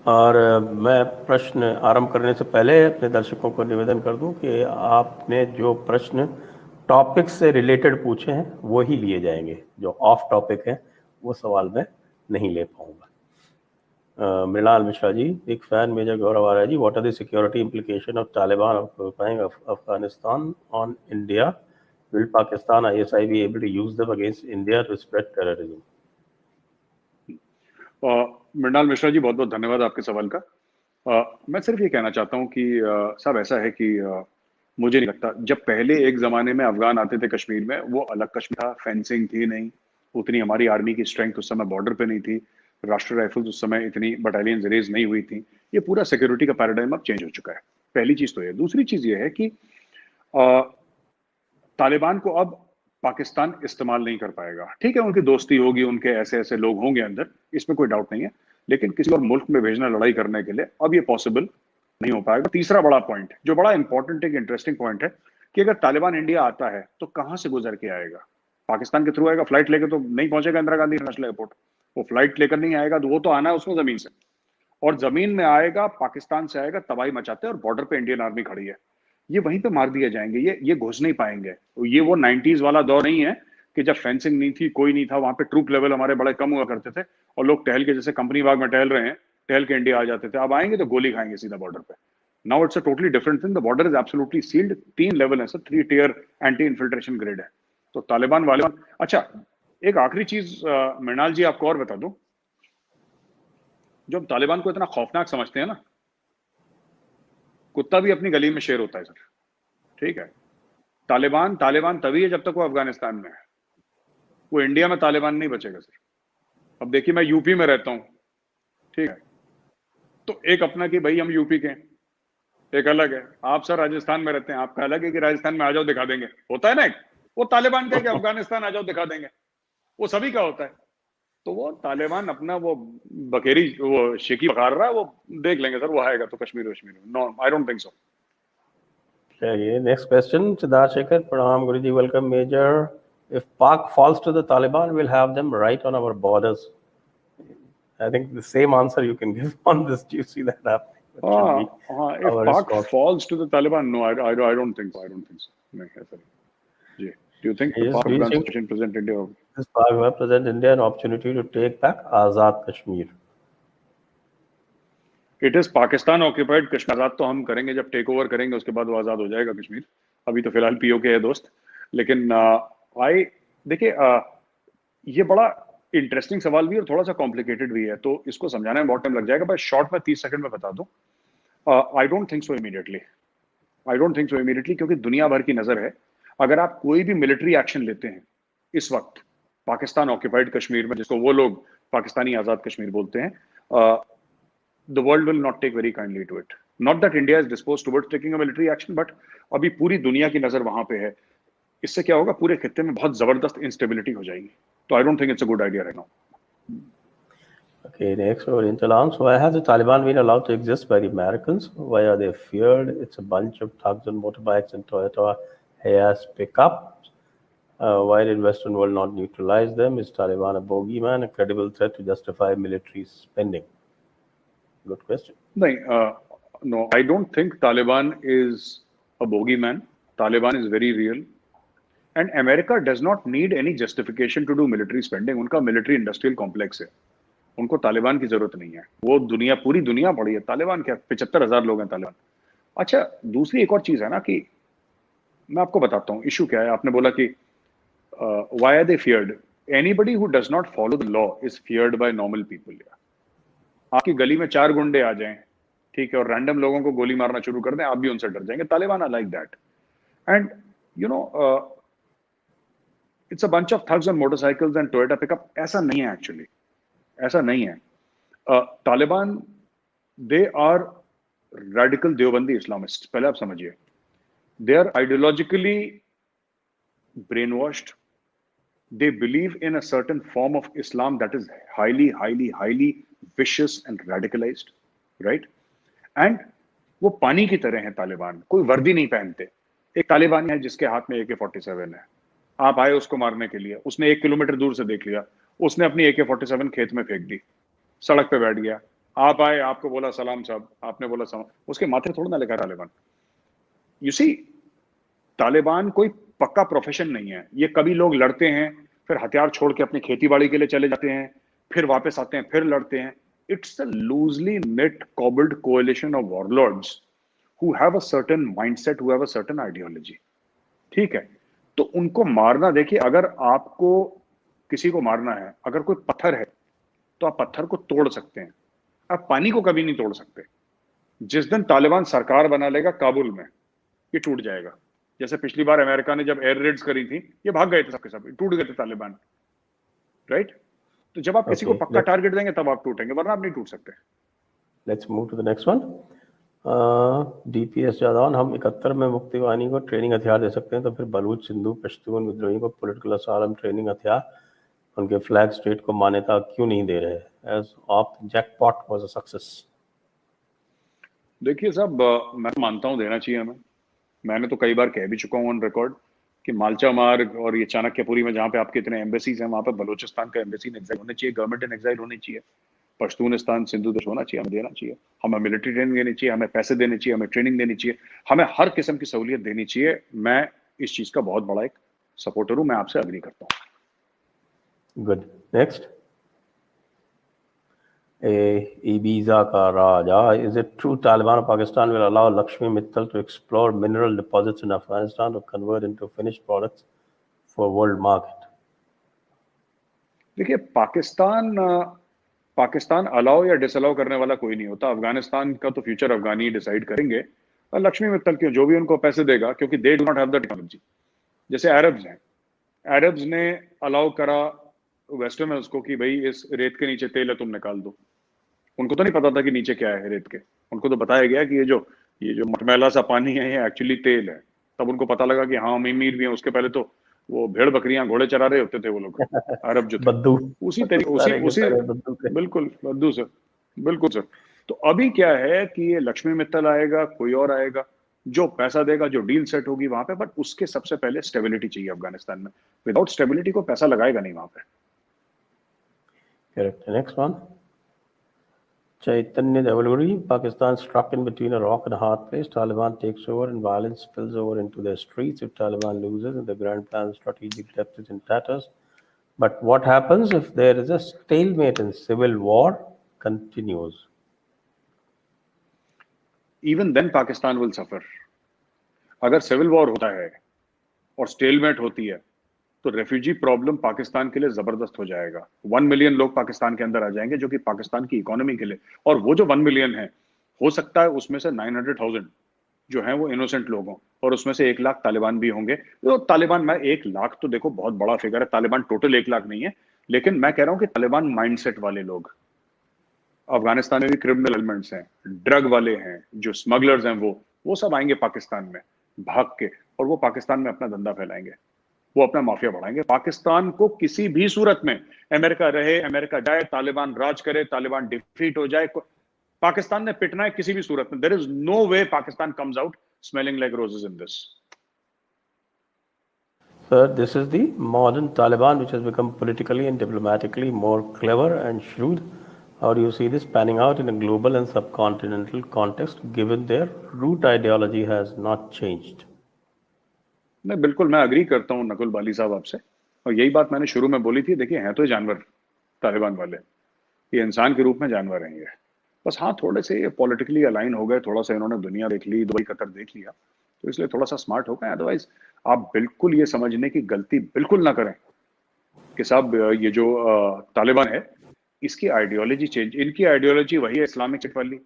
और मैं प्रश्न आरंभ करने से पहले अपने दर्शकों को निवेदन कर दूं कि आपने जो प्रश्न टॉपिक से रिलेटेड पूछे हैं वो ही लिए जाएंगे, जो ऑफ टॉपिक है वो सवाल मैं नहीं ले पाऊंगा। Mrinal Mishra ji, big fan, major Gaurav Arya ji, what are the security implication of Taliban occupying Afghanistan on India? Will Pakistan ISI be able to use them against India to spread terrorism? Mrinal Mishra ji, बहुत बहुत धन्यवाद आपके सवाल का। मैं सिर्फ ये कहना चाहता हूँ कि साहब ऐसा है कि मुझे नहीं लगता, जब पहले एक जमाने में अफगान आते थे कश्मीर में, वो अलग कश्मीर था, फेंसिंग थी नहीं, उतनी हमारी आर्मी की स्ट्रेंथ उस समय बॉर्डर पे नहीं थी, राष्ट्रीय राइफल्स उस समय इतनी बटालियन रेज नहीं हुई थी। ये पूरा सिक्योरिटी का पैराडाइम अब चेंज हो चुका है। पहली चीज तो ये। दूसरी चीज ये है कि तालिबान को अब पाकिस्तान इस्तेमाल नहीं कर पाएगा। ठीक है, उनकी दोस्ती होगी, उनके ऐसे ऐसे लोग होंगे अंदर, इसमें कोई डाउट नहीं है, लेकिन किसी और मुल्क में भेजना लड़ाई करने के लिए अब ये पॉसिबल नहीं हो पाएगा। तीसरा बड़ा पॉइंट, जो बड़ा इंपॉर्टेंट एक इंटरेस्टिंग पॉइंट है, कि अगर तालिबान इंडिया आता है तो कहां से गुजर के आएगा? पाकिस्तान के थ्रू आएगा, फ्लाइट लेकर तो नहीं पहुंचेगा इंदिरा गांधी इंटरनेशनल एयरपोर्ट। वो फ्लाइट लेकर नहीं आएगा, तो वो तो आना है उसमें जमीन से, और जमीन में आएगा, पाकिस्तान से आएगा, तबाही मचाते हैं, और बॉर्डर पे इंडियन आर्मी खड़ी है, ये वहीं पे मार दिए जाएंगे। ये घुस नहीं पाएंगे। ये वो 90s वाला दौर नहीं है कि जब फेंसिंग नहीं थी, कोई नहीं था, वहां पे ट्रूप लेवल हमारे बड़े कम हुआ करते थे, और लोग टहल के, जैसे कंपनी बाग में टहल रहे हैं, टहल के इंडिया आ जाते थे। अब आएंगे तो गोली खाएंगे सीधा बॉर्डर पे। Now it's a totally different thing. The border is absolutely sealed. 3 level है sir, 3 tier anti infiltration grade है। तो तालिबान वाले, अच्छा एक आखिरी चीज मृणाल जी आपको और बता दूं, जो हम तालिबान को इतना खौफनाक समझते हैं ना, कुत्ता भी अपनी गली में शेर होता है सर। ठीक है, तालिबान तालिबान तभी है जब तक वो अफगानिस्तान में है। वो इंडिया में तालिबान नहीं बचेगा सर। अब देखिए, मैं यूपी में रहता हूं, ठीक है, तो एक अपना कि भाई हम यूपी के हैं, एक अलग है। आप सर राजस्थान में रहते हैं, आपका अलग है कि राजस्थान में आ जाओ दिखा देंगे, होता है ना एक। वो तालिबान का है कि अफगानिस्तान आ जाओ दिखा देंगे, वो सभी का होता है। तो वो तालिबान अपना वो बखेरी, वो शेकी बखार रहा है, वो देख लेंगे सर, वो आएगा तो कश्मीर वश्मीर। No, I don't think so. चलिए, नेक्स्ट क्वेश्चन, सिद्धार्थ शेखर, प्रणाम guru ji, welcome major. If Pak falls to the Taliban, we'll have them right on our borders. I think the same answer you can give on this. Do you see that happening? That should be If our Pak response. falls to the Taliban, no, I don't think so. I don't think so. नहीं ऐसा नहीं जी। Do you think the Is Pak do you Afghan think situation present India? this Pak will present India an opportunity to take back Azad Kashmir? It is Pakistan occupied Kashmir. आजाद तो हम करेंगे, जब take over करेंगे उसके बाद वो आजाद हो जाएगा कश्मीर। अभी तो फिलहाल पीओके है दोस्त। लेकिन आई देखिए, ये बड़ा इंटरेस्टिंग सवाल भी और थोड़ा सा कॉम्प्लिकेटेड भी है, तो इसको समझाने में बहुत टाइम लग जाएगा। बस शॉर्ट में 30 सेकंड में बता दूं, आई don't think so immediately. I don't think so immediately, क्योंकि दुनिया भर की नजर है। अगर आप कोई भी मिलिट्री एक्शन लेते हैं इस वक्त पाकिस्तान ऑक्यूपाइड कश्मीर में, जिसको वो लोग पाकिस्तानी आजाद कश्मीर बोलते हैं, the world will not take very kindly to it. Not that India is disposed towards taking a military action, but अभी पूरी दुनिया की नजर वहां पे है। इससे क्या होगा, पूरे खित्ते में बहुत जबरदस्त इंस्टेबिलिटी हो जाएगी। तो आई don't think it's a good idea right now. Okay, next, Oriental Arms. Why has the Taliban been allowed to exist by the Americans? Why are they feared? It's a bunch of thugs on motorbikes and Toyota Hiace pickups. Why did Western world not neutralize them? Is Taliban a bogeyman, a credible threat to justify military spending? Good question. नहीं, no, I don't think Taliban is a bogeyman. Taliban is very real. And America does not need any justification to do military spending. उनका military industrial complex है। उनको तालिबान की जरूरत नहीं है। वो दुनिया, पूरी दुनिया पड़ी है। तालिबान क्या, 75,000 लोग हैं तालिबान। अच्छा, दूसरी एक और चीज है ना, कि मैं आपको बताता हूँ इशू क्या है। आपने बोला कि why are they feared? Anybody who does not follow the law is feared by normal people. आपकी गली में 4 गुंडे आ जाएं, ठीक है, और रैंडम लोगों को गोली मारना शुरू कर दें, आप भी उनसे डर जाएंगे। Taliban are like that. And you know, it's a bunch of thugs on motorcycles and Toyota pickup. ऐसा नहीं है एक्चुअली, ऐसा नहीं है। Taliban, they are radical Deobandi Islamist. पहले आप समझिए, they are ideologically brain washed. They believe in a certain form of Islam that is highly vicious and radicalized, right? And वो पानी की तरह है तालिबान, कोई वर्दी नहीं पहनते। एक तालिबानी है जिसके हाथ में AK-47 है, आप आए उसको मारने के लिए, उसने 1 किलोमीटर दूर से देख लिया, उसने अपनी AK-47 खेत में फेंक दी, सड़क पे बैठ गया, आप आए, आपको बोला सलाम साहब, आपने बोला सलाम, उसके माथे थोड़ा ना लिखा तालिबान। यू सी, तालिबान कोई पक्का प्रोफेशन नहीं है। ये कभी लोग लड़ते हैं, फिर हथियार छोड़ के अपनी खेती बाड़ी के लिए चले जाते हैं, फिर वापस आते हैं, फिर लड़ते हैं। It's a loosely knit cobbled coalition of warlords who have a certain mindset, who have a certain ideology। ठीक है, तो उनको मारना, देखिए अगर आपको किसी को मारना है, अगर कोई पत्थर है तो आप पत्थर को तोड़ सकते हैं, आप पानी को कभी नहीं तोड़ सकते। जिस दिन तालिबान सरकार बना लेगा काबुल में, ये टूट जाएगा। जैसे पिछली बार अमेरिका ने जब एयर रेड्स करी थी, ये भाग गए थे सबके सब, टूट गए थे तालिबान, राइट। तो जब आप किसी को Okay, पक्का टारगेट देंगे तब आप टूटेंगे, वरना आप नहीं टूट सकते। let's move to the next one. DPS Jadaun, हम 71 में मुक्ति वाहिनी को ट्रेनिंग हथियार दे सकते हैं, तो फिर बलूच, सिंधु, पश्तून विद्रोही को पॉलिटिकल असालम ट्रेनिंग हथियार उनके फ्लैग स्टेट को मान्यता क्यों नहीं दे रहे? Age of jackpot was a success. देखिए साहब, मैं मानता हूं देना चाहिए हमें। मैंने तो कई बार कह भी चुका हूं ऑन रिकॉर्ड कि मालचा मार्ग और ये चाणक्यपुरी में जहां पे आपके इतने एम्बेसीज हैं, वहां पे बलूचिस्तान का एम्बेसी इन एग्जाइल होने चाहिए, गवर्नमेंट इन एग्जाइल होनी चाहिए, पश्तूनिस्तान, सिंधु देश होना चाहिए, हमें देना चाहिए, हमें मिलिट्री ट्रेनिंग देनी चाहिए, हमें पैसे देने चाहिए, हमें ट्रेनिंग देनी चाहिए, हमें हर किस्म की सहूलियत देनी चाहिए। मैं इस चीज का बहुत बड़ा एक सपोर्टर हूं, मैं आपसे अग्री करता हूँ। Good, next. Ibiza का राजा, is it true Taliban of Pakistan will allow Lakshmi Mittal to explore mineral deposits in Afghanistan to convert into finished products for world market? देखिए, पाकिस्तान अलाउ या डिसअलाउ करने वाला कोई नहीं होता। अफगानिस्तान का तो फ्यूचर अफगानी डिसाइड करेंगे, और लक्ष्मी मित्तल क्यों, जो भी उनको पैसे देगा, क्योंकि they do not have the technology. जैसे अरब्स हैं, अरब्स ने अलाउ करा वेस्टर्नर्स को कि भाई इस रेत के नीचे तेल है, तुम निकाल दो। उनको तो नहीं पता था कि नीचे क्या है रेत के, उनको तो बताया गया कि ये जो मटमैला सा पानी है ये एक्चुअली तेल है। तब उनको पता लगा कि हाँ हम अमीर भी हैं। उसके पहले तो वो भेड़ बकरियां घोड़े चरा रहे होते थे वो लोग, अरब जो थे। बद्दू, उसी तरीके उसी सारे के उसी सारे बद्दू थे। बिल्कुल बद्दू सर, बिल्कुल सर। तो अभी क्या है कि ये लक्ष्मी मित्तल आएगा, कोई और आएगा जो पैसा देगा, जो डील सेट होगी वहां पे, बट उसके सबसे पहले स्टेबिलिटी चाहिए अफगानिस्तान में। विदाउट स्टेबिलिटी को पैसा लगाएगा नहीं वहां पे। Correct. Next one. Chaitanya Devalguri, Pakistan struck in between a rock and a hard place. Taliban takes over and violence spills over into their streets. If Taliban loses and the grand plan's strategic depth is in tatters. But what happens if there is a stalemate and civil war continues? Even then Pakistan will suffer. अगर civil war होता है और stalemate होती है तो refugee problem Pakistan के लिए जबरदस्त हो जाएगा। 1 मिलियन लोग पाकिस्तान के अंदर आ जाएंगे, जो कि पाकिस्तान की इकोनॉमी के लिए, और वो जो 1 मिलियन है, हो सकता है उसमें से 900,000 जो हैं वो इनोसेंट लोग हों, और उसमें से 1 लाख तालिबान भी होंगे। तो तालिबान, मैं 1 लाख तो देखो बहुत बड़ा फिगर है, तालिबान टोटल 1 लाख नहीं है, लेकिन मैं कह रहा हूं कि तालिबान माइंडसेट वाले लोग, अफगानिस्तान में भी क्रिमिनल एलिमेंट्स हैं, ड्रग वाले हैं, जो स्मगलर्स हैं, वो सब आएंगे पाकिस्तान में भाग के, और वो पाकिस्तान में अपना धंधा फैलाएंगे, वो अपना माफिया बढ़ाएंगे। पाकिस्तान को किसी भी सूरत में, अमेरिका रहे, अमेरिका जाए, तालिबान राज करे, तालिबान डिफीट हो जाए, पाकिस्तान ने पिटना है किसी भी सूरत में। There is no way Pakistan comes out smelling like roses in this. Sir, this is the modern Taliban, which has become politically and diplomatically more clever and shrewd. How do you see this panning out in a global and subcontinental context, given their root ideology has not changed? मैं agree करता हूं नकुल बाली साहब आपसे, और यही बात मैंने शुरू में बोली थी। देखिए, हैं तो जानवर तालिबान वाले, ये इंसान के रूप में जानवर हैं ये। बस हाँ, थोड़े से ये पॉलिटिकली अलाइन हो गए, थोड़ा सा इन्होंने दुनिया देख ली, दुबई कतर देख लिया, तो इसलिए थोड़ा सा स्मार्ट हो गए। अदरवाइज आप बिल्कुल ये समझने की गलती बिल्कुल ना करें कि साहब ये जो तालिबान है, इसकी आइडियोलॉजी चेंज, इनकी आइडियोलॉजी वही है इस्लामिक स्टेट वाली,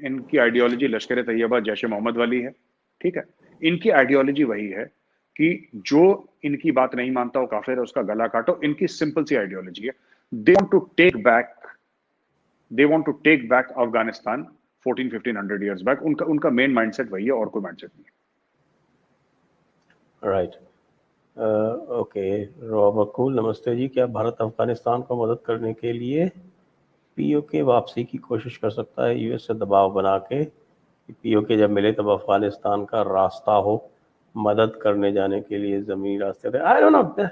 इनकी आइडियोलॉजी लश्कर तैयबा, जैश मोहम्मद वाली है। ठीक है, इनकी आइडियोलॉजी वही है कि जो इनकी बात नहीं मानता वो काफिर है, उसका गला काटो। इनकी सिंपल सी आइडियोलॉजी है, they want to take back Afghanistan 1400-1500 years back. उनका मेन माइंडसेट वही है, और कोई माइंडसेट नहीं है। Right, okay. रॉबकुल, नमस्ते जी। क्या भारत अफगानिस्तान को मदद करने के लिए पीओके वापसी की कोशिश कर सकता है, यूएस से दबाव बना के कि पीओके जब मिले तब अफगानिस्तान का रास्ता हो मदद करने जाने के लिए, जमीनी रास्ते थे? I don't know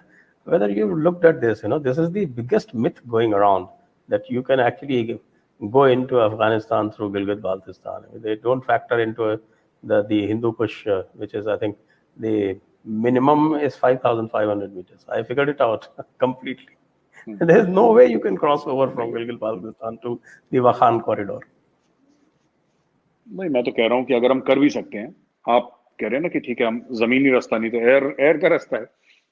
whether you looked at this, this is the biggest myth going around, that you can actually go into Afghanistan through Gilgit-Baltistan. They don't factor into the Hindu Kush, which is, I think, the minimum is 5,500 meters. I figured it out completely. There's no way you can cross over from Gilgit-Baltistan to the Wakhan corridor. नहीं, मैं तो कह रहा हूँ कि अगर हम कर भी सकते हैं, आप कह रहे हैं ना कि ठीक है हम जमीनी रास्ता नहीं तो एयर का रास्ता है,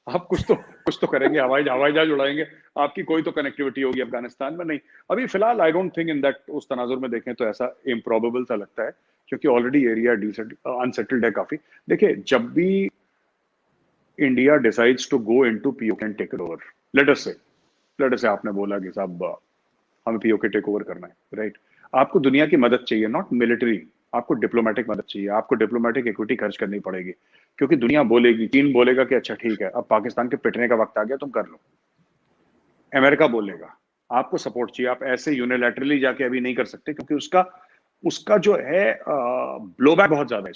आप कुछ तो करेंगे, हवाई जहाज उड़ाएंगे, आपकी कोई तो कनेक्टिविटी होगी अफगानिस्तान में। नहीं, अभी फिलहाल आई डोंट थिंक इन दैट, उस तनाजुर में देखें तो ऐसा इम्प्रोबेबल सा लगता है, क्योंकि ऑलरेडी एरिया अनसेटल्ड है काफी। देखिए, जब भी India decides to go into POK and take over, let us say आपने बोला कि साहब हमें पीओके टेक ओवर करना है, राइट? आपको दुनिया की मदद चाहिए, नॉट मिलिट्री, आपको डिप्लोमेटिक मदद चाहिए, आपको डिप्लोमेटिक इक्विटी खर्च करनी पड़ेगी, क्योंकि दुनिया बोलेगी, चीन बोलेगा कि अच्छा ठीक है, अब पाकिस्तान के पिटने का वक्त आ गया, तुम कर लो। अमेरिका बोलेगा, आपको सपोर्ट चाहिए, आप ऐसे यूनिलैटरली जाके अभी नहीं कर सकते, क्योंकि उसका जो है ब्लोबैक बहुत ज्यादा है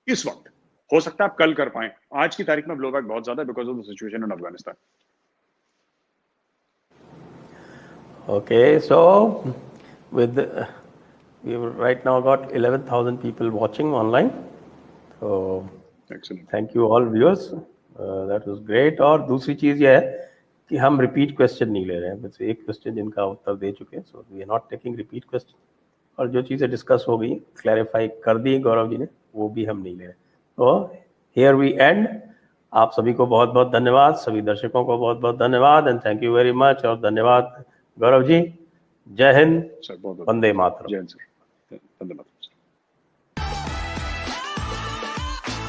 इस वक्त। हो सकता है आप कल कर पाए, आज की तारीख में ब्लोबैक बहुत ज्यादा है because of the situation in Afghanistan. Okay, so we've right now got 11,000 people watching online. So Excellent. thank you all viewers. That was great. और दूसरी चीज ये है कि हम रिपीट क्वेश्चन नहीं ले रहे हैं, बस एक क्वेश्चन जिनका उत्तर दे चुके हैं, so we are not taking repeat question. और जो चीज़ें डिस्कस हो गई, क्लैरिफाई कर दी गौरव जी ने, वो भी हम नहीं ले रहे। तो हियर वी एंड। आप सभी को बहुत बहुत धन्यवाद, सभी दर्शकों को बहुत बहुत धन्यवाद and thank you very much. और धन्यवाद गौरव जी। जय हिंद, सर बहुत वंदे मातरम। जय हिंद सर, धन्यवाद।